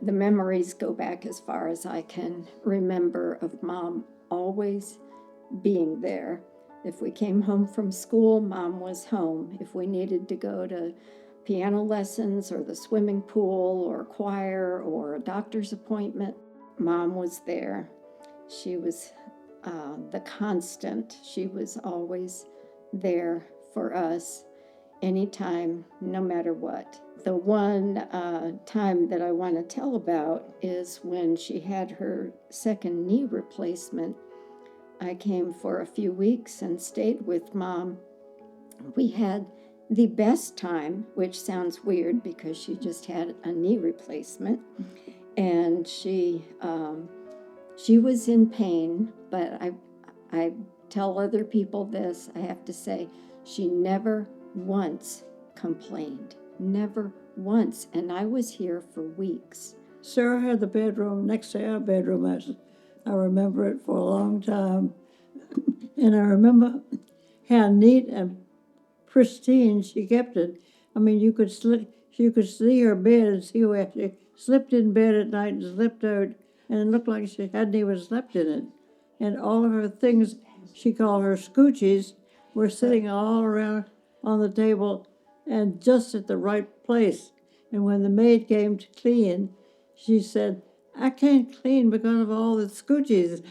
The memories go back as far as I can remember of Mom always being there. If we came home from school, Mom was home. If we needed to go to piano lessons or the swimming pool or choir or a doctor's appointment, Mom was there. She was the constant. She was always there for us anytime, no matter what. The one time that I want to tell about is when she had her second knee replacement. I came for a few weeks and stayed with Mom. We had the best time, which sounds weird because she just had a knee replacement. And she was in pain, but I tell other people this, I have to say, she never once complained, never once, and I was here for weeks. Sarah had the bedroom next to our bedroom. I remember it for a long time. And I remember how neat and pristine she kept it. I mean, you could see her bed and see where she slept in bed at night and slept out, and it looked like she hadn't even slept in it. And all of her things, she called her scoochies, were sitting all around on the table and just at the right place. And when the maid came to clean, she said, "I can't clean because of all the scoochies."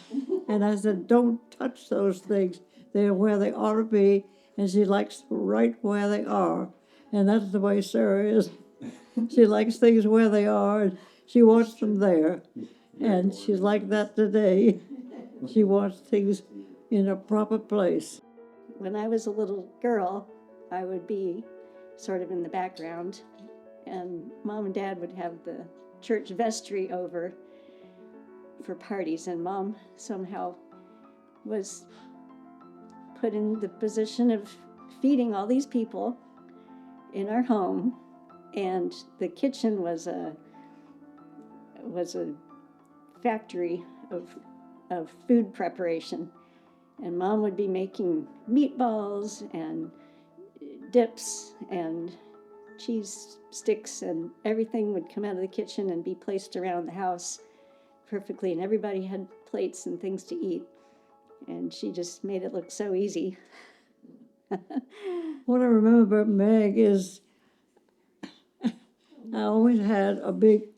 And I said, "Don't touch those things. They're where they ought to be." And she likes right where they are. And that's the way Sarah is. She likes things where they are, and she wants them there. And she's like that today. She wants things in a proper place. When I was a little girl, I would be sort of in the background, and Mom and Dad would have the church vestry over for parties, and Mom somehow was put in the position of feeding all these people in our home, and the kitchen was a factory of food preparation. And Mom would be making meatballs and dips and cheese sticks, and everything would come out of the kitchen and be placed around the house perfectly, and everybody had plates and things to eat. And she just made it look so easy. What I remember about Meg is I always had a big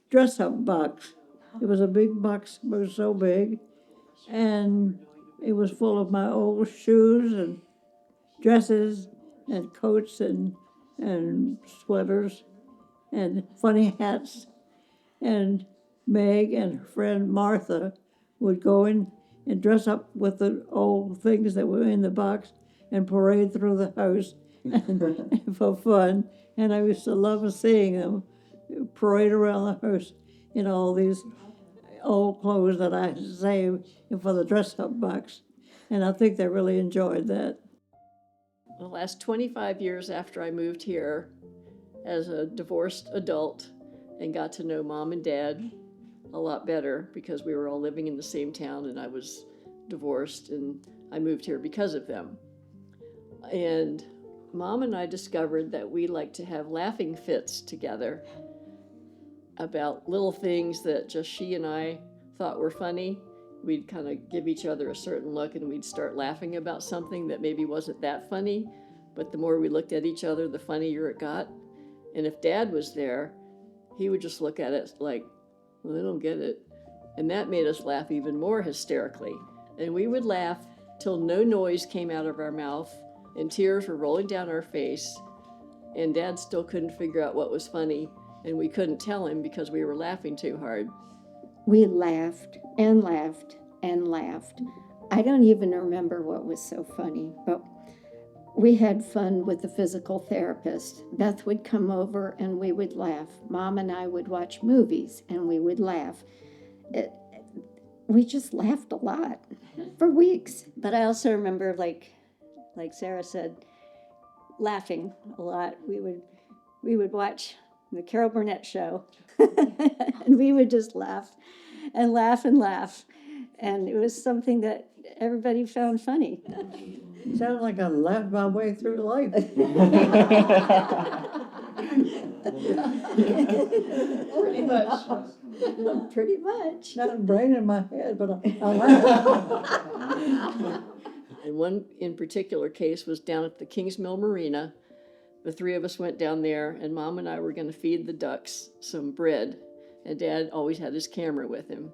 dress-up box. It was a big box, it was so big, and it was full of my old shoes and dresses and coats and sweaters and funny hats. And Meg and her friend Martha would go in and dress up with the old things that were in the box and parade through the house and for fun. And I used to love seeing them parade around the house in all these old clothes that I had saved for the dress-up box. And I think they really enjoyed that. The last 25 years after I moved here as a divorced adult and got to know Mom and Dad a lot better because we were all living in the same town and I was divorced and I moved here because of them. And Mom and I discovered that we like to have laughing fits together about little things that just she and I thought were funny. We'd kind of give each other a certain look and we'd start laughing about something that maybe wasn't that funny, but the more we looked at each other, the funnier it got. And if Dad was there, he would just look at it like, well, I don't get it. And that made us laugh even more hysterically. And we would laugh till no noise came out of our mouth and tears were rolling down our face. And Dad still couldn't figure out what was funny, and we couldn't tell him because we were laughing too hard. We laughed and laughed and laughed. I don't even remember what was so funny, but we had fun with the physical therapist. Beth would come over and we would laugh. Mom and I would watch movies and we would laugh. We just laughed a lot for weeks. But I also remember, like Sarah said, laughing a lot. We would watch the Carol Burnett show, and we would just laugh and laugh and laugh. And it was something that everybody found funny. Sounds like I laughed my way through life. Pretty much. Pretty much. Not a brain in my head, but I laugh. And one in particular case was down at the Kings Mill Marina. The three of us went down there, and Mom and I were going to feed the ducks some bread, and Dad always had his camera with him.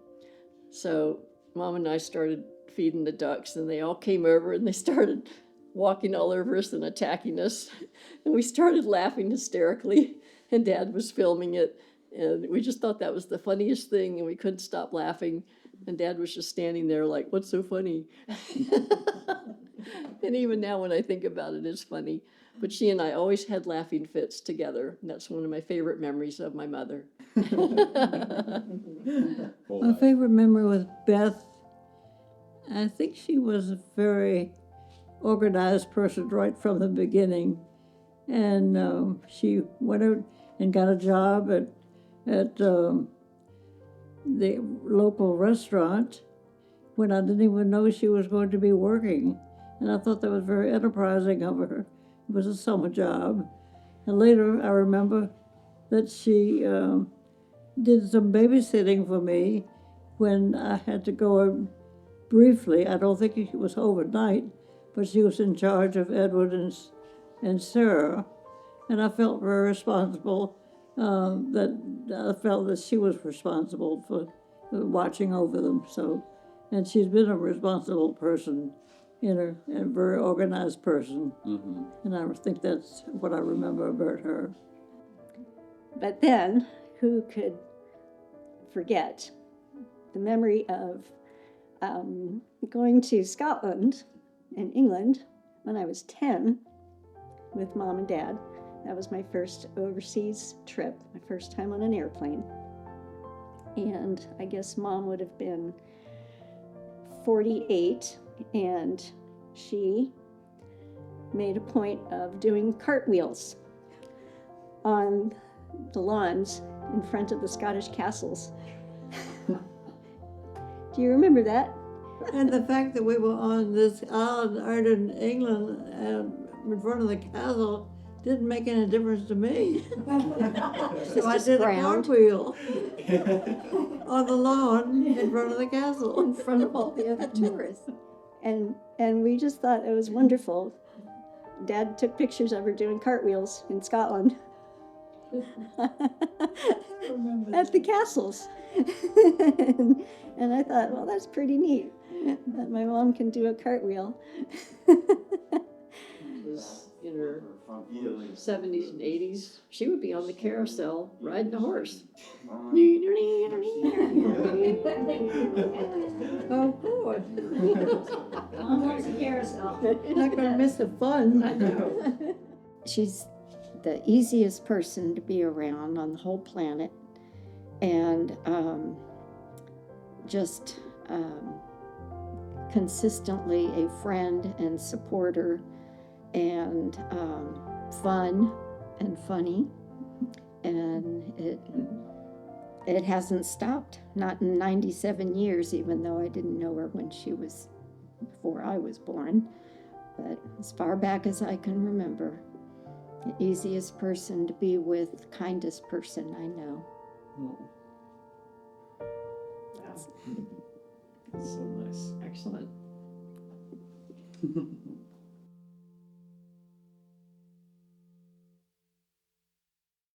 So Mom and I started feeding the ducks, and they all came over, and they started walking all over us and attacking us. And we started laughing hysterically, and Dad was filming it, and we just thought that was the funniest thing, and we couldn't stop laughing. And Dad was just standing there like, what's so funny? And even now when I think about it, it's funny. But she and I always had laughing fits together. And that's one of my favorite memories of my mother. My favorite memory was Beth. I think she was a very organized person right from the beginning. And she went out and got a job at the local restaurant when I didn't even know she was going to be working. And I thought that was very enterprising of her. It was a summer job. And later I remember that she did some babysitting for me when I had to go briefly. I don't think it was overnight, but she was in charge of Edward and Sarah. And I felt very responsible, that I felt that she was responsible for watching over them. So, and she's been a responsible person, a very organized person. Mm-hmm. And I think that's what I remember about her. But then, who could forget the memory of going to Scotland and England when I was 10 with Mom and Dad. That was my first overseas trip, my first time on an airplane. And I guess Mom would have been 48, and she made a point of doing cartwheels on the lawns in front of the Scottish castles. Do you remember that? And the fact that we were on this island out in England and in front of the castle didn't make any difference to me. So I did a cartwheel on the lawn in front of the castle. In front of all the other tourists. And we just thought it was wonderful. Dad took pictures of her doing cartwheels in Scotland. At the castles. And I thought, well, that's pretty neat that my mom can do a cartwheel. Was in her 70s and 80s. She would be on the carousel riding a horse. Oh, good. Almost a carousel. Not going to miss the fun. She's the easiest person to be around on the whole planet, and just consistently a friend and supporter, and fun and funny, and it hasn't stopped, not in 97 years, even though I didn't know her before I was born, but as far back as I can remember. The easiest person to be with, kindest person I know. That's so nice. Excellent.